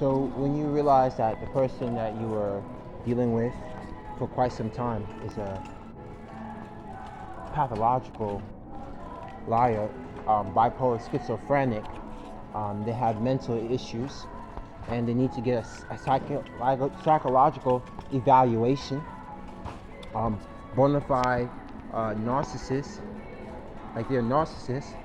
So when you realize that the person that you were dealing with for quite some time is a pathological liar, bipolar, schizophrenic, they have mental issues, and they need to get a psychological evaluation. Bona fide narcissists, like they're narcissists.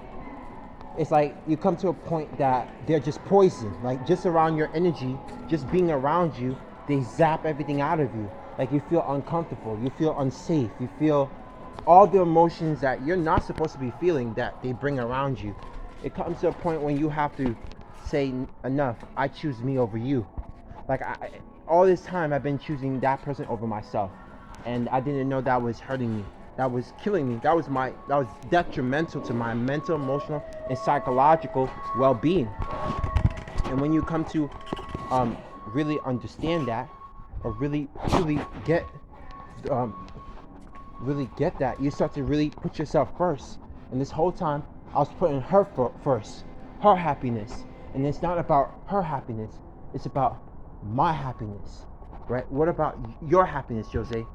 It's like you come to a point that they're just poison. Like just around your energy, just being around you, they zap everything out of you. Like you feel uncomfortable, you feel unsafe, you feel all the emotions that you're not supposed to be feeling that they bring around you. It comes to a point when you have to say enough. I choose me over you. Like all this time I've been choosing that person over myself, and I didn't know that was hurting me. That was killing me. That was detrimental to my mental, emotional, and psychological well-being. And when you come to really understand that, or really get that, you start to really put yourself first. And this whole time I was putting her first, her happiness. And it's not about her happiness, it's about my happiness, right? What about your happiness, Jose?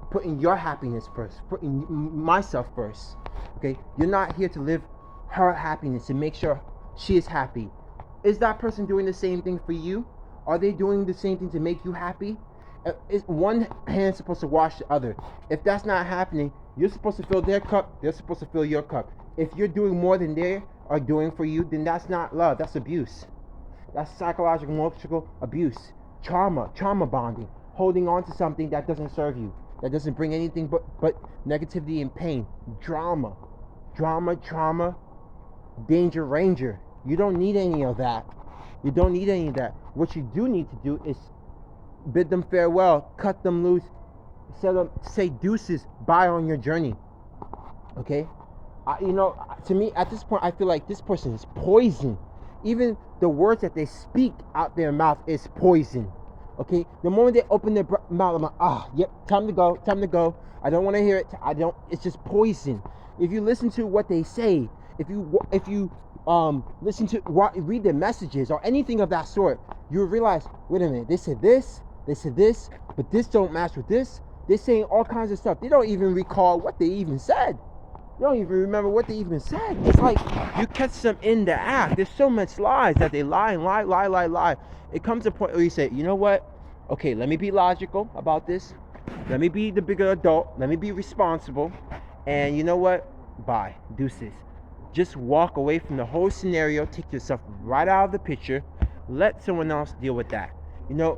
Putting your happiness first, putting myself first, okay? You're not here to live her happiness and make sure she is happy. Is that person doing the same thing for you? Are they doing the same thing to make you happy? Is one hand supposed to wash the other? If that's not happening, you're supposed to fill their cup, they're supposed to fill your cup. If you're doing more than they are doing for you, then that's not love, that's abuse. That's psychological, emotional abuse. Trauma bonding, holding on to something that doesn't serve you, that doesn't bring anything but negativity and pain. Drama, danger, ranger. You don't need any of that. You don't need any of that. What you do need to do is bid them farewell, cut them loose, say deuces, bye on your journey. Okay? To me, at this point, I feel like this person is poison. Even the words that they speak out their mouth is poison. Okay? The moment they open their mouth, I'm like, yep, time to go. I don't want to hear it. It's just poison. If you listen to what they say, if you listen to read their messages or anything of that sort, you'll realize, wait a minute, they said this, but this don't match with this. They're saying all kinds of stuff. They don't even recall what they even said. They don't even remember what they even said. It's like you catch them in the act. There's so much lies that they lie. It comes to a point where you say, you know what? Okay, let me be logical about this. Let me be the bigger adult. Let me be responsible. And you know what? Bye. Deuces. Just walk away from the whole scenario. Take yourself right out of the picture. Let someone else deal with that.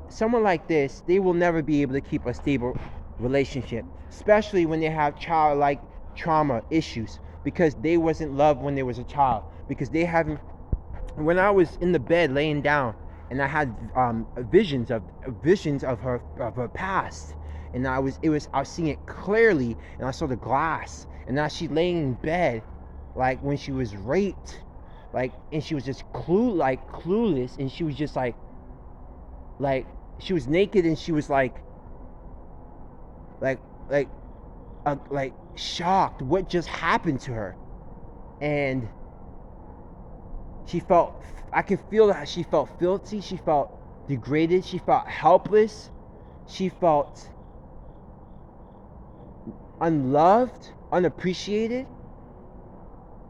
Someone like this, they will never be able to keep a stable relationship, especially when they have childlike trauma issues, because they wasn't loved when they was a child, because they haven't. When I was in the bed laying down and I had visions of her past, and I was seeing it clearly, and I saw the glass, and now she's laying in bed like when she was raped, and she was just clueless, and she was just like she was naked, and she was like shocked what just happened to her. And I could feel that she felt filthy, she felt degraded, she felt helpless, she felt unloved, unappreciated.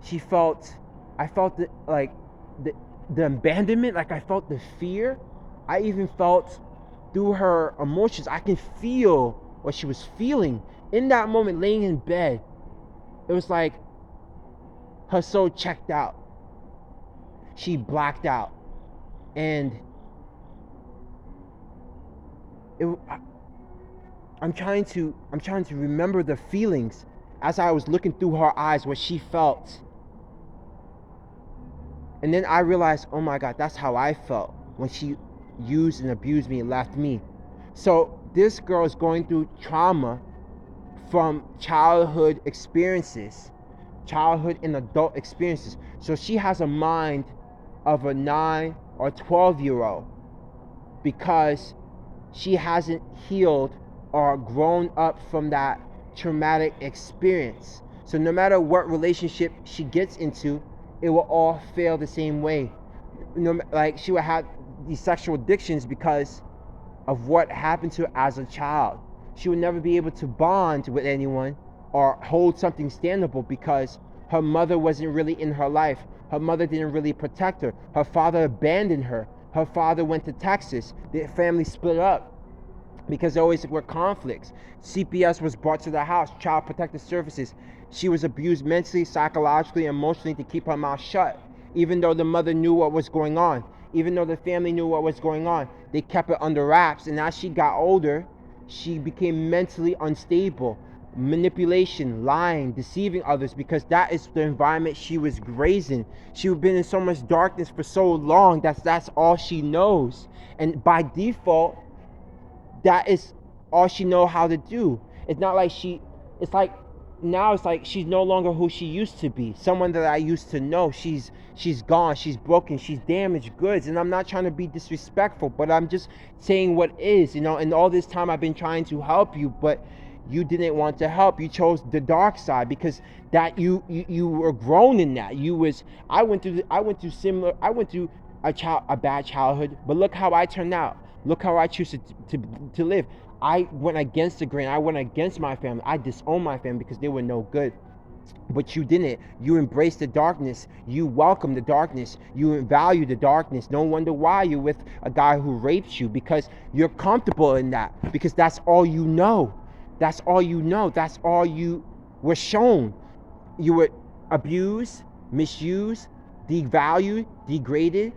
I felt the abandonment, I felt the fear. I even felt through her emotions, I can feel what she was feeling in that moment, laying in bed. It was like her soul checked out. She blacked out, and I'm trying to remember the feelings as I was looking through her eyes, what she felt. And then I realized, oh my God, that's how I felt when she used and abused me and left me. So this girl is going through trauma from childhood and adult experiences. So she has a mind of a 9 or 12-year-old because she hasn't healed or grown up from that traumatic experience. So no matter what relationship she gets into, it will all fail the same way. She will have these sexual addictions because of what happened to her as a child. She would never be able to bond with anyone or hold something standable because her mother wasn't really in her life. Her mother didn't really protect her. Her father abandoned her. Her father went to Texas. The family split up because there always were conflicts. CPS was brought to the house, Child Protective Services. She was abused mentally, psychologically, emotionally to keep her mouth shut. Even though the mother knew what was going on, even though the family knew what was going on, they kept it under wraps. And as she got older, she became mentally unstable. Manipulation, lying, deceiving others, because that is the environment she was raised in. She had been in so much darkness for so long that's all she knows. And by default, that is all she know how to do. It's not like it's like now it's like she's no longer who she used to be. Someone that I used to know, she's gone, she's broken, she's damaged goods. And I'm not trying to be disrespectful, but I'm just saying what is, and all this time I've been trying to help you, but you didn't want to help. You chose the dark side because that you were grown in that. I went through a bad childhood, but look how I turned out. Look how I choose to live. I went against the grain. I went against my family. I disowned my family because they were no good. But you didn't. You embraced the darkness. You welcomed the darkness. You value the darkness. No wonder why you're with a guy who rapes you, because you're comfortable in that, because that's all you know. That's all you know. That's all you were shown. You were abused, misused, devalued, degraded,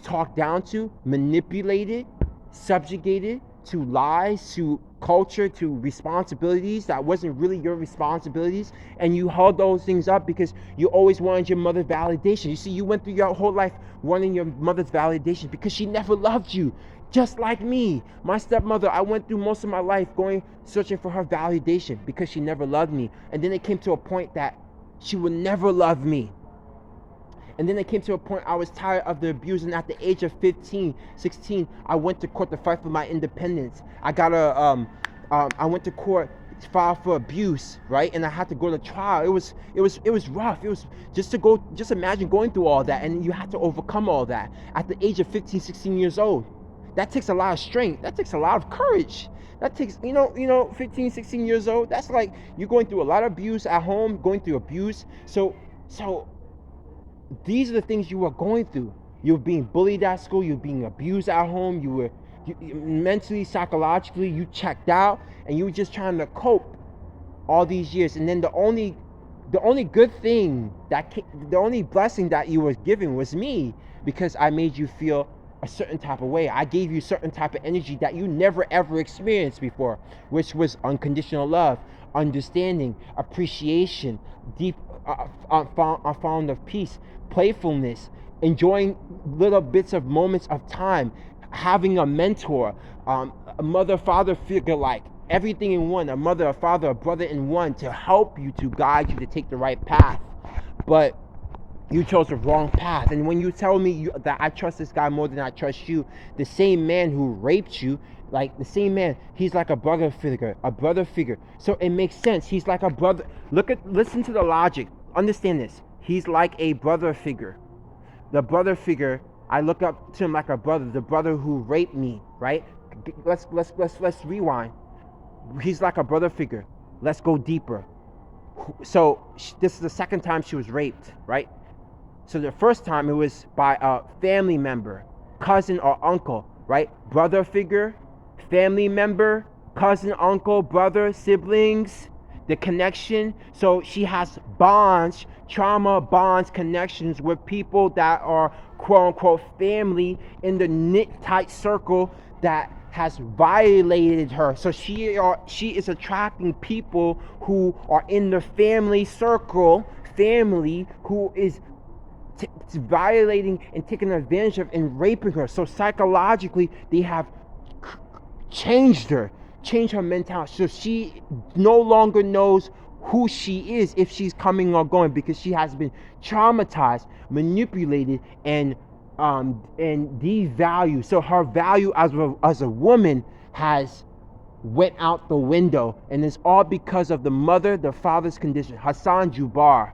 talked down to, manipulated, subjugated to lies, to culture, to responsibilities that wasn't really your responsibilities. And you held those things up because you always wanted your mother's validation. You see, you went through your whole life wanting your mother's validation because she never loved you. Just like me, my stepmother, I went through most of my life searching for her validation because she never loved me. And then it came to a point that she would never love me. And then it came to a point I was tired of the abuse, and at the age of 15, 16, I went to court to fight for my independence. I went to court to file for abuse, right? And I had to go to trial. It was rough. It was just imagine going through all that, and you had to overcome all that at the age of 15, 16 years old. That takes a lot of strength. That takes a lot of courage. That takes, 15, 16 years old. That's like you're going through a lot of abuse at home, going through abuse. So these are the things you were going through. You were being bullied at school. You were being abused at home. You mentally, psychologically, you checked out, and you were just trying to cope all these years. And then the only good thing the only blessing that you were given was me, because I made you feel a certain type of way. I gave you certain type of energy that you never ever experienced before, which was unconditional love, understanding, appreciation, deep found of peace, playfulness, enjoying little bits of moments of time, having a mentor, a mother, father figure, like everything in one, a mother, a father, a brother in one, to help you, to guide you, to take the right path. But you chose the wrong path. And when you tell me that I trust this guy more than I trust you, the same man who raped you, like the same man, he's like a brother figure. So it makes sense. He's like a brother. Listen to the logic. Understand this. He's like a brother figure. The brother figure, I look up to him like a brother. The brother who raped me, right? Let's rewind. He's like a brother figure. Let's go deeper. So this is the second time she was raped, right? So the first time it was by a family member, cousin or uncle, right? Brother figure, family member, cousin, uncle, brother, siblings, the connection. So she has bonds, trauma bonds, connections with people that are quote unquote family in the knit tight circle that has violated her. So she is attracting people who are in the family circle, who is violating and taking advantage of and raping her. So psychologically, they have changed her mentality. So she no longer knows who she is, if she's coming or going, because she has been traumatized, manipulated, and devalued. So her value as a woman has went out the window, and it's all because of the mother, the father's condition. Hassan Jubar,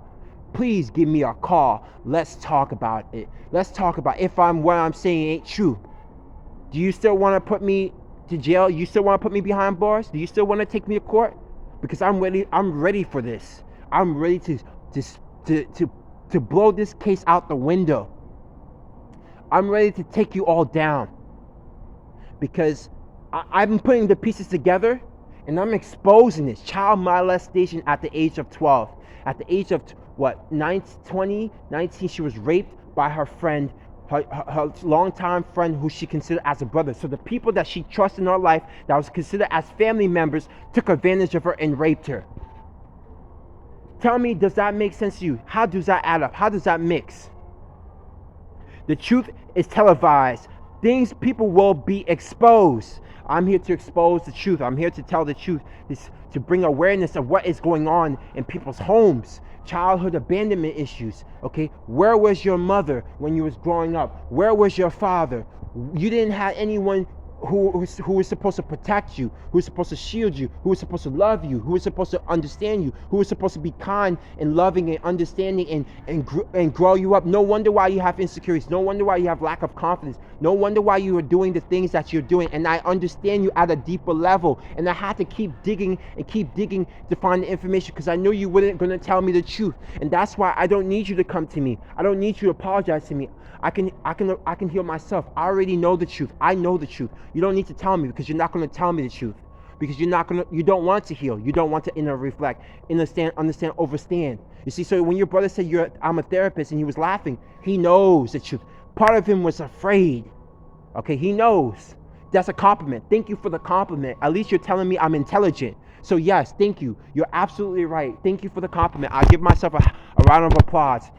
please give me a call. Let's talk about it. Let's talk about if what I'm saying ain't true. Do you still want to put me to jail? You still want to put me behind bars? Do you still want to take me to court? Because I'm ready for this. I'm ready to blow this case out the window. I'm ready to take you all down. Because I've been putting the pieces together, and I'm exposing this child molestation at the age of 12. At the age of 19, she was raped by her friend, her longtime friend, who she considered as a brother. So the people that she trusted in her life, that was considered as family members, took advantage of her and raped her. Tell me, does that make sense to you? How does that add up? How does that mix? The truth is televised. People will be exposed. I'm here to expose the truth. I'm here to tell the truth, to bring awareness of what is going on in people's homes. Childhood abandonment issues, okay? Where was your mother when you was growing up? Where was your father? You didn't have anyone who was supposed to protect you, who was supposed to shield you, who was supposed to love you, who was supposed to understand you, who was supposed to be kind and loving and understanding and grow you up. No wonder why you have insecurities. No wonder why you have lack of confidence. No wonder why you are doing the things that you're doing. And I understand you at a deeper level. And I had to keep digging to find the information, because I knew you weren't going to tell me the truth. And that's why I don't need you to come to me. I don't need you to apologize to me. I can heal myself. I already know the truth. I know the truth. You don't need to tell me, because you're not going to tell me the truth. Because you don't want to heal. You don't want to inner reflect, understand, overstand. You see, so when your brother said I'm a therapist and he was laughing, he knows the truth. Part of him was afraid. Okay, he knows. That's a compliment. Thank you for the compliment. At least you're telling me I'm intelligent. So yes, thank you. You're absolutely right. Thank you for the compliment. I'll give myself a round of applause.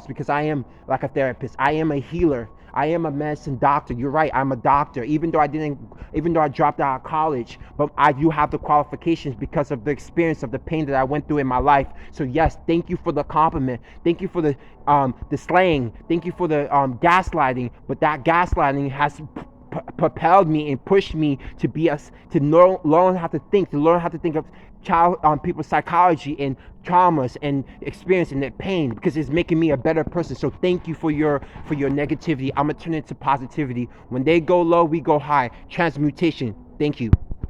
Because I am like a therapist. I am a healer. I am a medicine doctor. You're right. I'm a doctor. Even though I dropped out of college, but I do have the qualifications because of the experience of the pain that I went through in my life. So yes, thank you for the compliment. Thank you for the slang. Thank you for the gaslighting. But that gaslighting has propelled me and pushed me to learn how to think of people's psychology and traumas and experience and their pain, because it's making me a better person. So thank you for your negativity. I'm gonna turn it into positivity. When they go low, we go high. Transmutation. Thank you.